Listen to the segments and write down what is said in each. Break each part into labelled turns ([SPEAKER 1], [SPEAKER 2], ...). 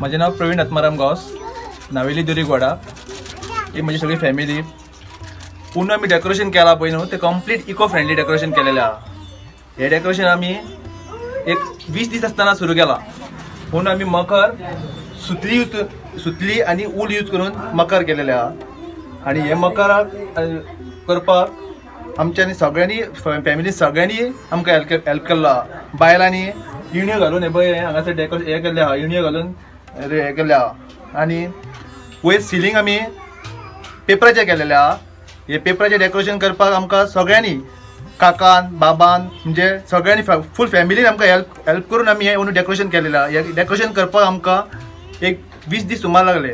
[SPEAKER 1] माझे नाव प्रवीण आत्माराम गौस, नावेली दुरीगवाडा. ही माझी सगळी फॅमिली. पूर्ण आम्ही डेकोरेशन केला पळय न्हू, ते कंप्लीट इको फ्रेंडली डेकोरेशन केलेले आहा. हे डेकोरेशन आम्ही एक 20 दीस आसतना सुरू केला. पूण आम्ही मकर सुतली आणि ऊल यूज करून मकर केलेले आहा. आणि हे मकराक करपाक आमच्यानी सगळ्यांनी फॅमिली सगळ्यांनी आमकां हेल्प केल्लो आहा. बायलांनी इणयो घालून हे पळय हांगासर डेकोरेशन हे केल्ले आहा, इणयो घालून हे केल्ले आहा. आणि वयर सिलींग आमी पेपराचे केलेले आहा. हे पेपराचे डेकोरेशन करपाक आमकां सगळ्यांनी काकान बाबान म्हणजे सगळ्यांनी फूल फॅमिलीन आमकां हेल्प करून आमी हे डेकोरेशन केलेलें आहा. हे डेकोरेशन करपाक आमकां एक 20 दीस सुमार लागले.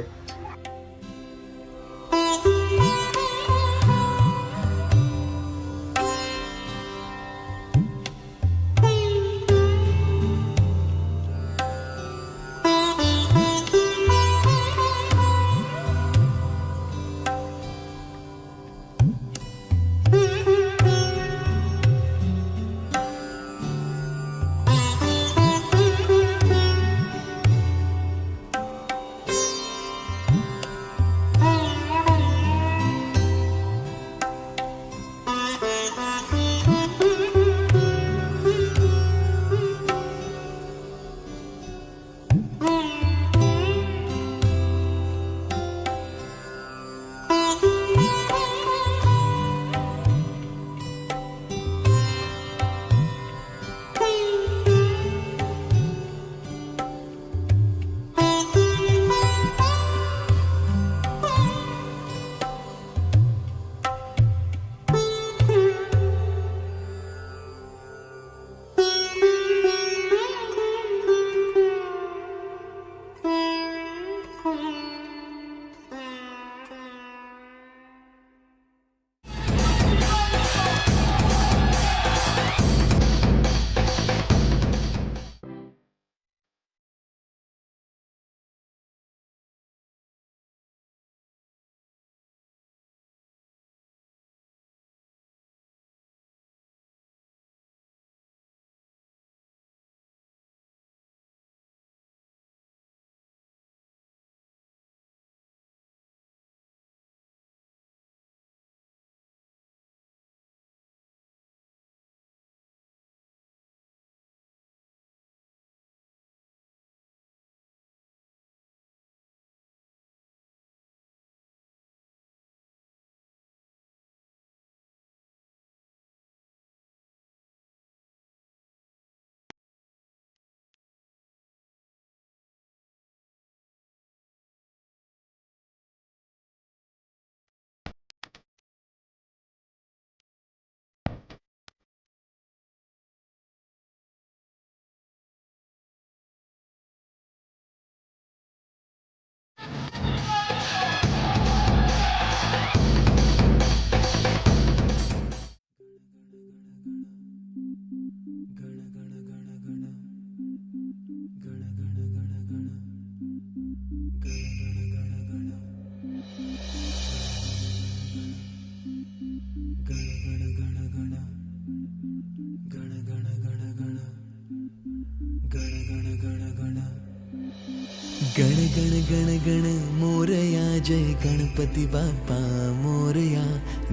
[SPEAKER 2] गण गण गण गण मोरया, जय गणपती बाप्पा मोरया.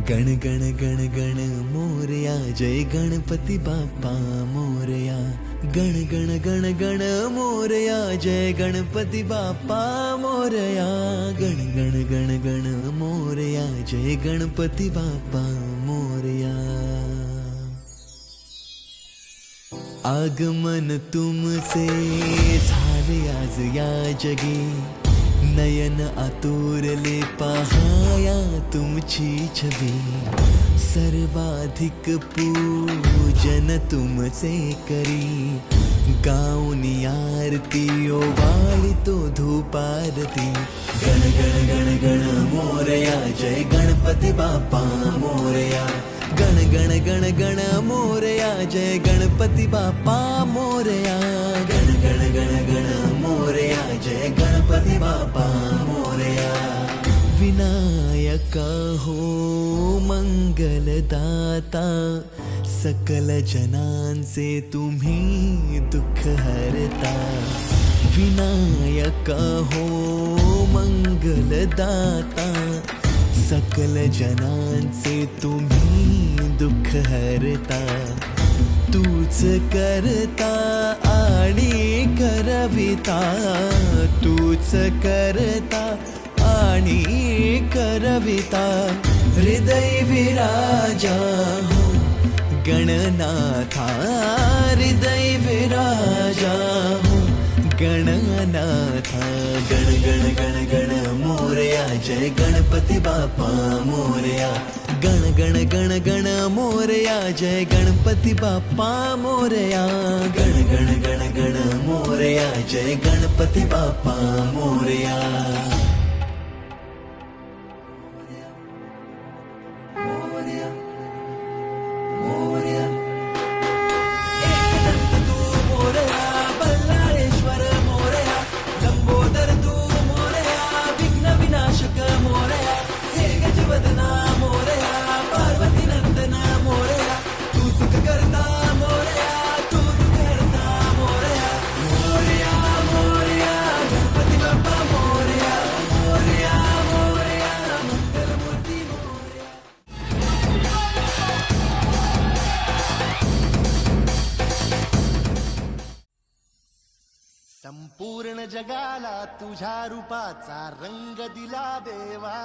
[SPEAKER 2] गण गण गण गण मोरया, जय गणपती बाप्पा मोरया. गण गण गण गण मोरया, जय गणपती बाप्पा मोरया. गण गण गण गण मोरया, जय गणपती बाप्पा मोरया. आगमन तुमसे झाले आज या जगी, नयन आतुरले पहाया तुमची छवी. सर्वाधिक पूजन तुमचे करी, गाऊनी आरती ओवाळी तो धूपारती. गण गण गण गण मोरया, जय गणपती बाप्पा मोरया. गण गण गण गण मोरया, जय गणपती बाप्पा मोरया. गण गण गण गण मोरया, जय गणपती बाप्पा मोरया. विनायक हो मंगलदाता, सकल जनांचे तुम्ही दुःख हरता. विनायक हो मंगलदाता, सकल जनांचे तुम्ही दुःख हरता. तूच करता आणि करविता, तूच करता आणि करविता. हृदय विराजा हो गणनाथा, हृदय विराजा हो गणनाथा. गण गण गण गण मोरया, जय गणपती बाप्पा मोरया. गण गण गण गण मोरया, जय गणपती बाप्पा मोरया. गण गण गण गण मोरया, जय गणपती बाप्पा मोरया. मोरया मोरया. एकदंत तू मोरया, बल्लाळेश्वर मोरया. लंबोदर तू मोरया, विघ्न विनाशक मोरया. हे गजवदना मोरया, पार्वती नंदना मोरया. तू सुख करता मोरया, तू दुःख हरता मोरया. मोरया मोरया, गणपती बाप्पा मोरया. मोरया मोरया, मंगलमूर्ती मोरया.
[SPEAKER 3] संपूर्ण जगाला तुझ्या रूपाचा रंग दिला देवा.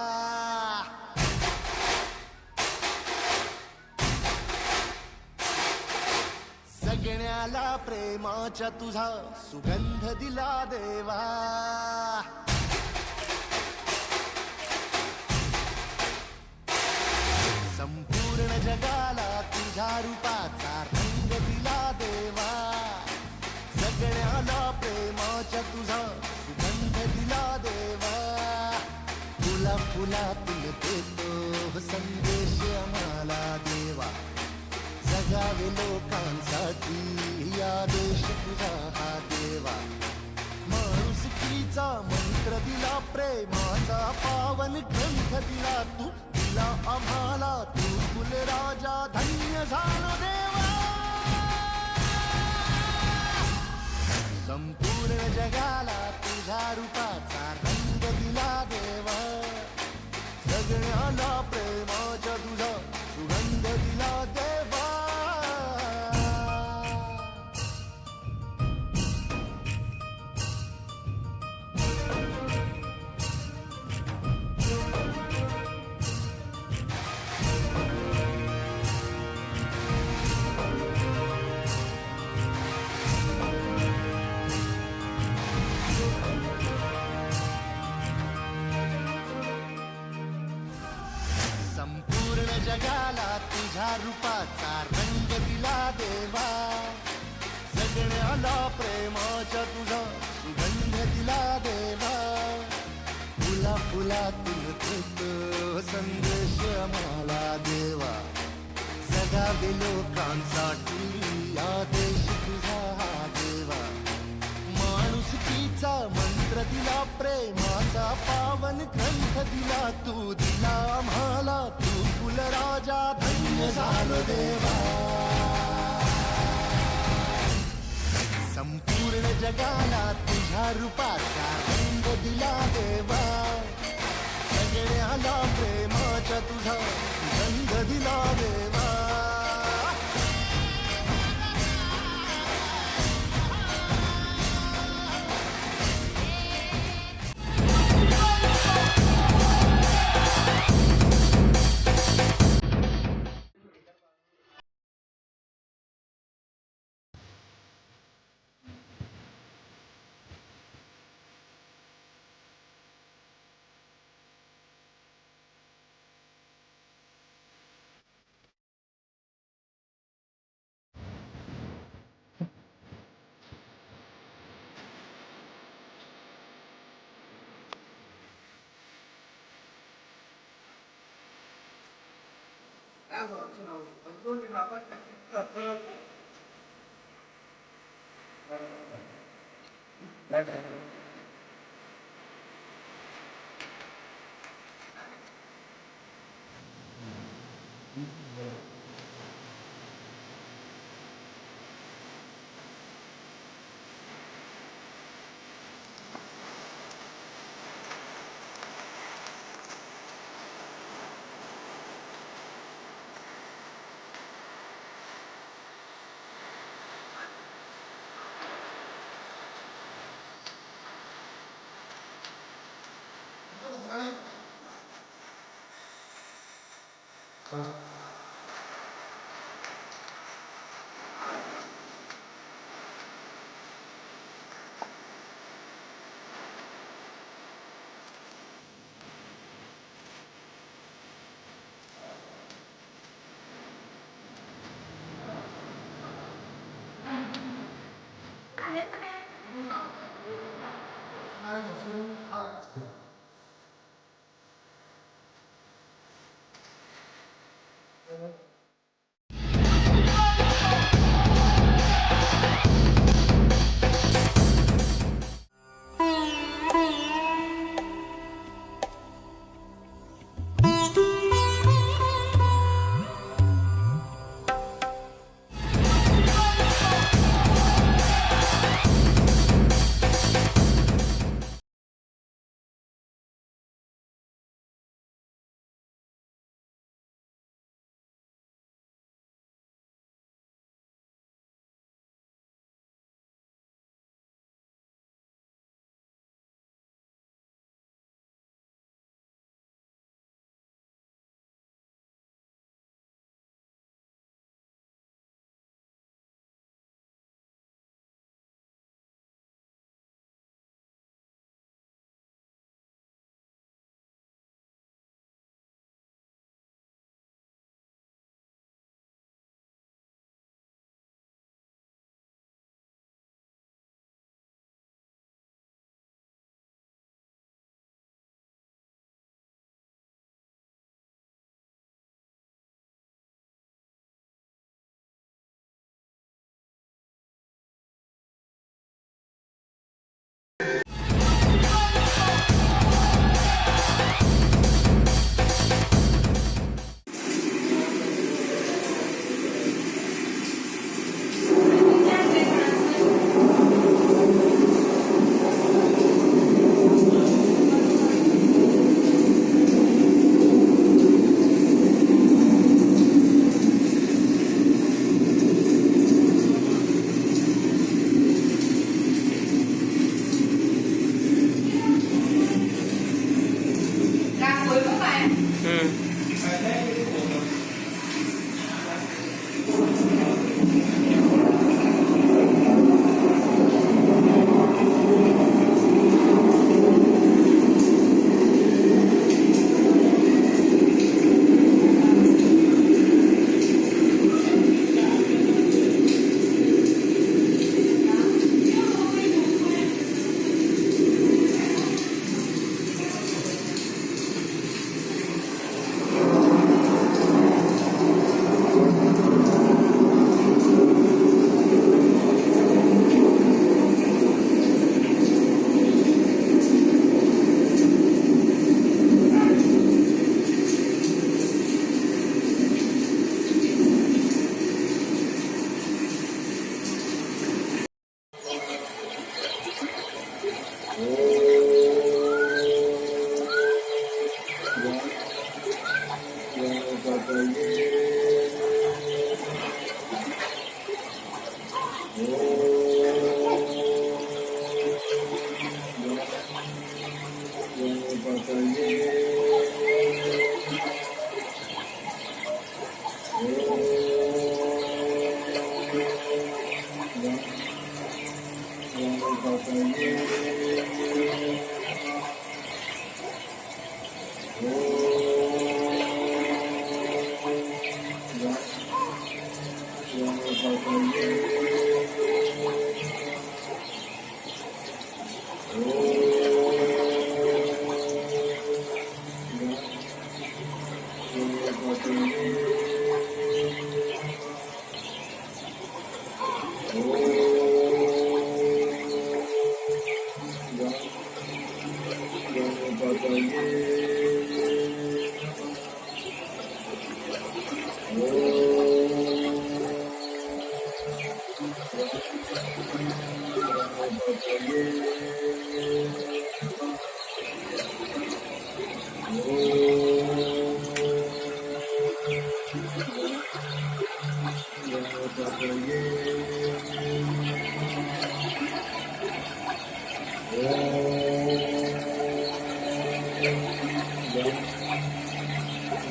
[SPEAKER 3] सगळ्याला प्रेमाच्या तुझा सुगंध दिला देवा. संपूर्ण जगाला तुझ्या रूपाचा रंग दिला देवा. सगळ्याला प्रेमाच्या तुझा सुगंध दिला देवा. फुला फुलातून देतो संदेश आम्हाला देवा. जगावे लोकांसाठी या देश तुझा हा देवा. माणुसकीचा मंत्र दिला, प्रेमाचा पावन ग्रंथ दिला तू. दिला आम्हाला तू कुलराजा, धन्य झालो देवा. संपूर्ण जगाला तुझ्या रूपाचा रंग दिला देवा. सगळ्याला प्रेमाच्या तुझा सुगंध दिला देवा. संपूर्ण जगाला तुझ्या रूपाचा रंग दिला देवा. सगळ्याला प्रेमाच्या तुझा सुगंध दिला देवा. फुला फुलातून देतो संदेश आम्हाला देवा. जगावे लोकांसाठी या देश तुझा हा देवा. माणुसकीचा मंत्र दिला, प्रेमाचा पावन ग्रंथ दिला तू. दिला आम्हाला तू कुलराजा, धन्य झालो देवा. संपूर्ण जगाला तुझ्या रूपाचा रंग दिला देवा. सगळ्याला प्रेमाच्या तुझा सुगंध दिला देवा.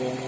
[SPEAKER 4] Thank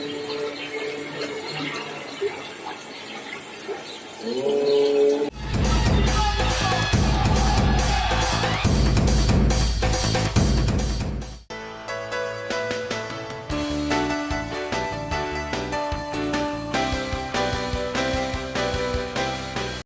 [SPEAKER 4] you.